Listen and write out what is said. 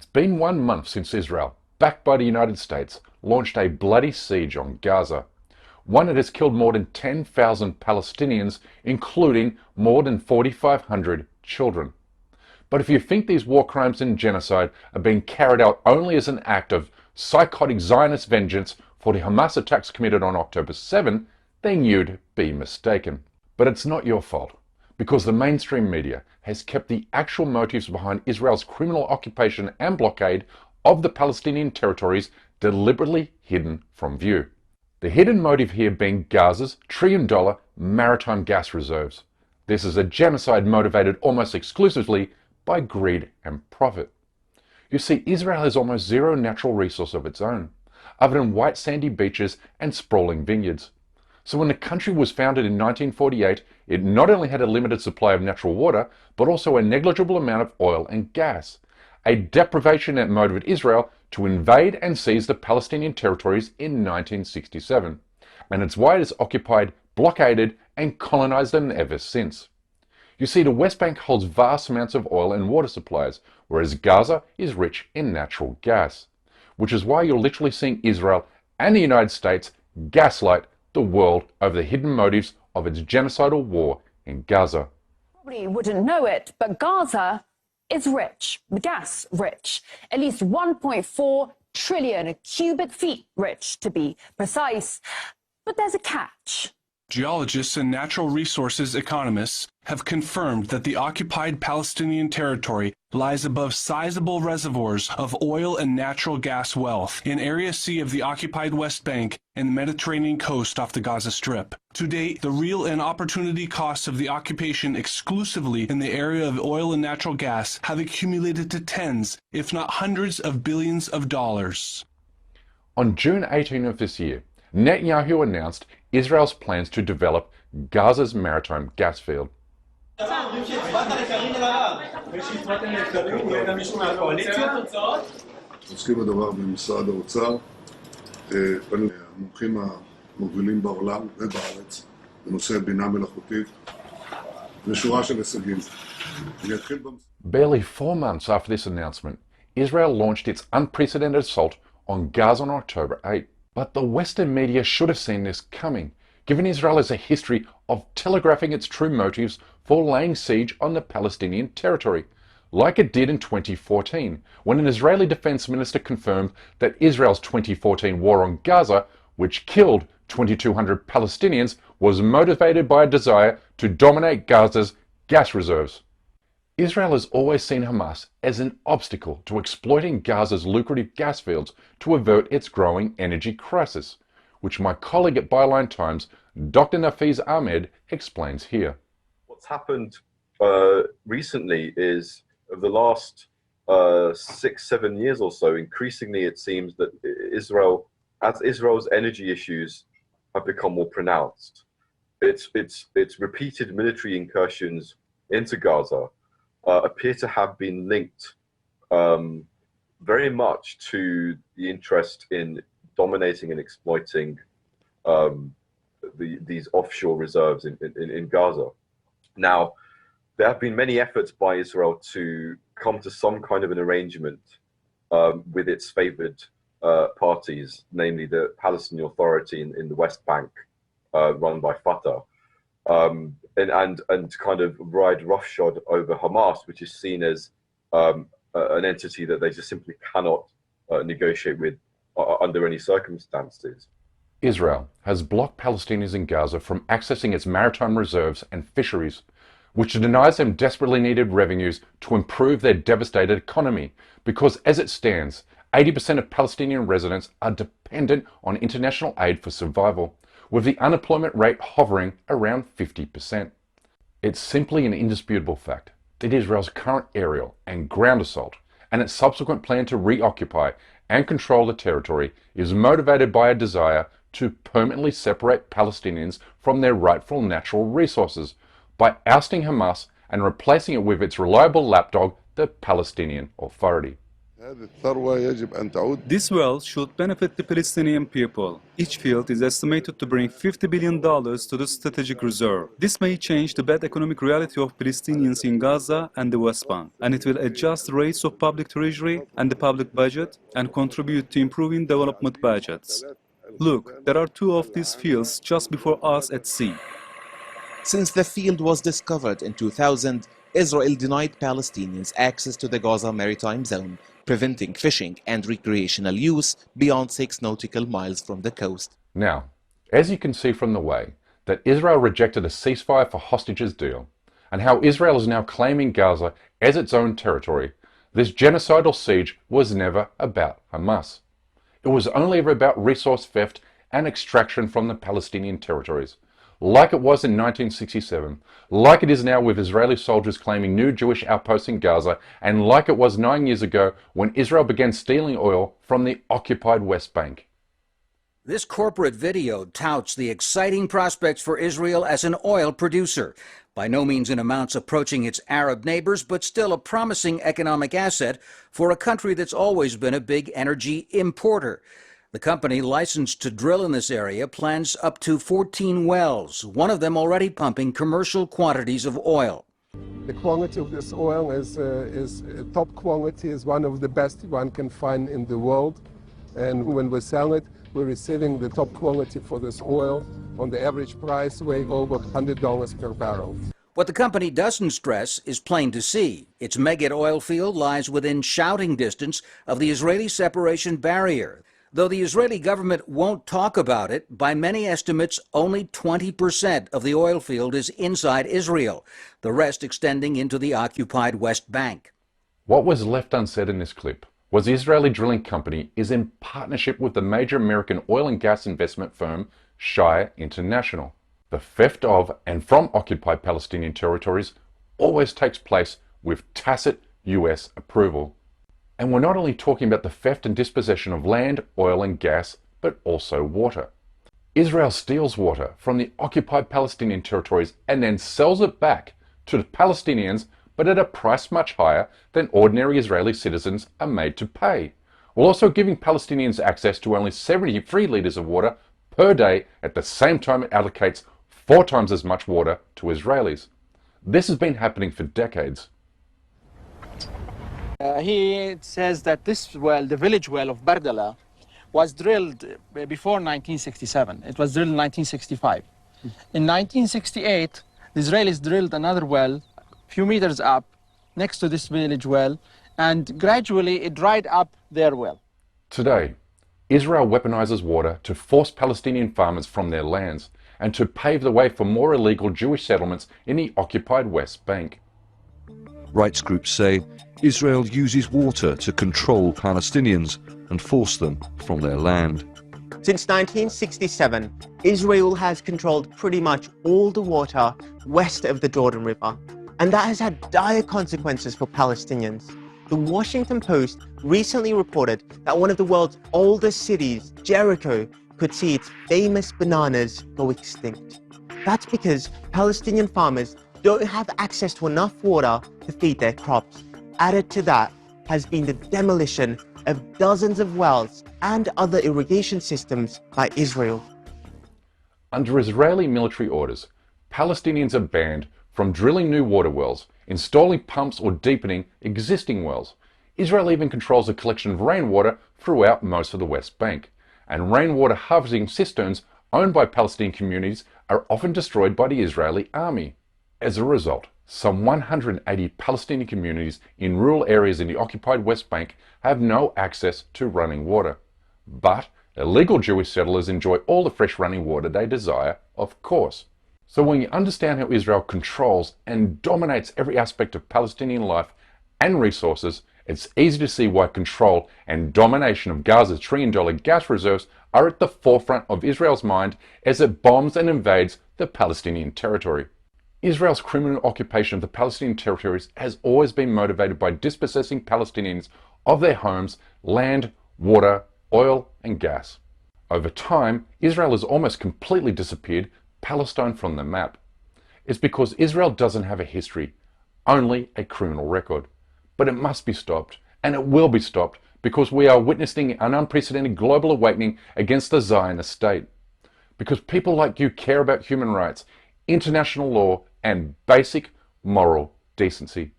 It's been 1 month since Israel, backed by the United States, launched a bloody siege on Gaza. One that has killed more than 10,000 Palestinians, including more than 4,500 children. But if you think these war crimes and genocide are being carried out only as an act of psychotic Zionist vengeance for the Hamas attacks committed on October 7, then you'd be mistaken. But it's not your fault, because the mainstream media has kept the actual motives behind Israel's criminal occupation and blockade of the Palestinian territories deliberately hidden from view. The hidden motive here being Gaza's trillion-dollar maritime gas reserves. This is a genocide motivated almost exclusively by greed and profit. You see, Israel has almost zero natural resource of its own, other than white sandy beaches and sprawling vineyards. So when the country was founded in 1948, it not only had a limited supply of natural water, but also a negligible amount of oil and gas. A deprivation that motivated Israel to invade and seize the Palestinian territories in 1967. And it's why it has occupied, blockaded, and colonized them ever since. You see, the West Bank holds vast amounts of oil and water supplies, whereas Gaza is rich in natural gas. Which is why you're literally seeing Israel and the United States gaslight the world over the hidden motives of its genocidal war in Gaza. Probably wouldn't know it, but Gaza is rich, gas rich, at least 1.4 trillion cubic feet rich, to be precise. But there's a catch. Geologists and natural resources economists have confirmed that the occupied Palestinian territory lies above sizable reservoirs of oil and natural gas wealth in Area C of the occupied West Bank and the Mediterranean coast off the Gaza Strip. To date, the real and opportunity costs of the occupation exclusively in the area of oil and natural gas have accumulated to tens, if not hundreds of billions of dollars. On June 18 of this year, Netanyahu announced Israel's plans to develop Gaza's maritime gas field. עוסקים בדבר במשרד האוצר, המומחים המובילים בעולם ובארץ בנושא בינה מלאכותית ושורה של הישגים. Barely 4 months after this announcement, Israel launched its unprecedented assault on Gaza on October 8. But the Western media should have seen this coming, given Israel has a history of telegraphing its true motives for laying siege on the Palestinian territory, like it did in 2014, when an Israeli defense minister confirmed that Israel's 2014 war on Gaza, which killed 2,200 Palestinians, was motivated by a desire to dominate Gaza's gas reserves. Israel has always seen Hamas as an obstacle to exploiting Gaza's lucrative gas fields to avert its growing energy crisis, which my colleague at Byline Times, Dr. Nafiz Ahmed, explains here. What's happened recently is, over the last 6-7 years or so, increasingly it seems that Israel's energy issues have become more pronounced. Its repeated military incursions into Gaza appear to have been linked very much to the interest in dominating and exploiting these offshore reserves in Gaza. Now, there have been many efforts by Israel to come to some kind of an arrangement with its favored parties, namely the Palestinian Authority in the West Bank, run by Fatah. And kind of ride roughshod over Hamas, which is seen as an entity that they just simply cannot negotiate with under any circumstances. Israel has blocked Palestinians in Gaza from accessing its maritime reserves and fisheries, which denies them desperately needed revenues to improve their devastated economy, because as it stands, 80% of Palestinian residents are dependent on international aid for survival, with the unemployment rate hovering around 50%. It's simply an indisputable fact that Israel's current aerial and ground assault and its subsequent plan to reoccupy and control the territory is motivated by a desire to permanently separate Palestinians from their rightful natural resources by ousting Hamas and replacing it with its reliable lapdog, the Palestinian Authority. This wealth should benefit the Palestinian people. Each field is estimated to bring $50 billion to the strategic reserve. This may change the bad economic reality of Palestinians in Gaza and the West Bank, and it will adjust the rates of public treasury and the public budget and contribute to improving development budgets. Look, there are two of these fields just before us at sea. Since the field was discovered in 2000, Israel denied Palestinians access to the Gaza maritime zone, preventing fishing and recreational use beyond 6 nautical miles from the coast. Now, as you can see from the way that Israel rejected a ceasefire for hostages deal, and how Israel is now claiming Gaza as its own territory, this genocidal siege was never about Hamas. It was only ever about resource theft and extraction from the Palestinian territories, like it was in 1967, like it is now with Israeli soldiers claiming new Jewish outposts in Gaza, and like it was 9 years ago when Israel began stealing oil from the occupied West Bank. This corporate video touts the exciting prospects for Israel as an oil producer, by no means in amounts approaching its Arab neighbors, but still a promising economic asset for a country that's always been a big energy importer. The company licensed to drill in this area plans up to 14 wells, one of them already pumping commercial quantities of oil. The quality of this oil is top quality, is one of the best one can find in the world. And when we sell it, we're receiving the top quality for this oil on the average price way over $100 per barrel. What the company doesn't stress is plain to see. Its Megid oil field lies within shouting distance of the Israeli separation barrier. Though the Israeli government won't talk about it, by many estimates, only 20% of the oil field is inside Israel, the rest extending into the occupied West Bank. What was left unsaid in this clip was the Israeli drilling company is in partnership with the major American oil and gas investment firm Shire International. The theft of and from occupied Palestinian territories always takes place with tacit US approval. And we're not only talking about the theft and dispossession of land, oil and gas, but also water. Israel steals water from the occupied Palestinian territories and then sells it back to the Palestinians, but at a price much higher than ordinary Israeli citizens are made to pay, while also giving Palestinians access to only 73 litres of water per day at the same time it allocates 4 times as much water to Israelis. This has been happening for decades. He says that this well, the village well of Bardala, was drilled before 1967. It was drilled in 1965. In 1968, the Israelis drilled another well a few meters up next to this village well, and gradually it dried up their well. Today, Israel weaponizes water to force Palestinian farmers from their lands and to pave the way for more illegal Jewish settlements in the occupied West Bank. Rights groups say Israel uses water to control Palestinians and force them from their land. Since 1967, Israel has controlled pretty much all the water west of the Jordan River, and that has had dire consequences for Palestinians. The Washington Post recently reported that one of the world's oldest cities, Jericho, could see its famous bananas go extinct. That's because Palestinian farmers don't have access to enough water to feed their crops. Added to that has been the demolition of dozens of wells and other irrigation systems by Israel. Under Israeli military orders, Palestinians are banned from drilling new water wells, installing pumps or deepening existing wells. Israel even controls the collection of rainwater throughout most of the West Bank, and rainwater harvesting cisterns owned by Palestinian communities are often destroyed by the Israeli army. As a result, some 180 Palestinian communities in rural areas in the occupied West Bank have no access to running water. But illegal Jewish settlers enjoy all the fresh running water they desire, of course. So when you understand how Israel controls and dominates every aspect of Palestinian life and resources, it's easy to see why control and domination of Gaza's trillion-dollar gas reserves are at the forefront of Israel's mind as it bombs and invades the Palestinian territory. Israel's criminal occupation of the Palestinian territories has always been motivated by dispossessing Palestinians of their homes, land, water, oil and gas. Over time, Israel has almost completely disappeared Palestine from the map. It's because Israel doesn't have a history, only a criminal record. But it must be stopped, and it will be stopped, because we are witnessing an unprecedented global awakening against the Zionist state. Because people like you care about human rights, international law, and basic moral decency.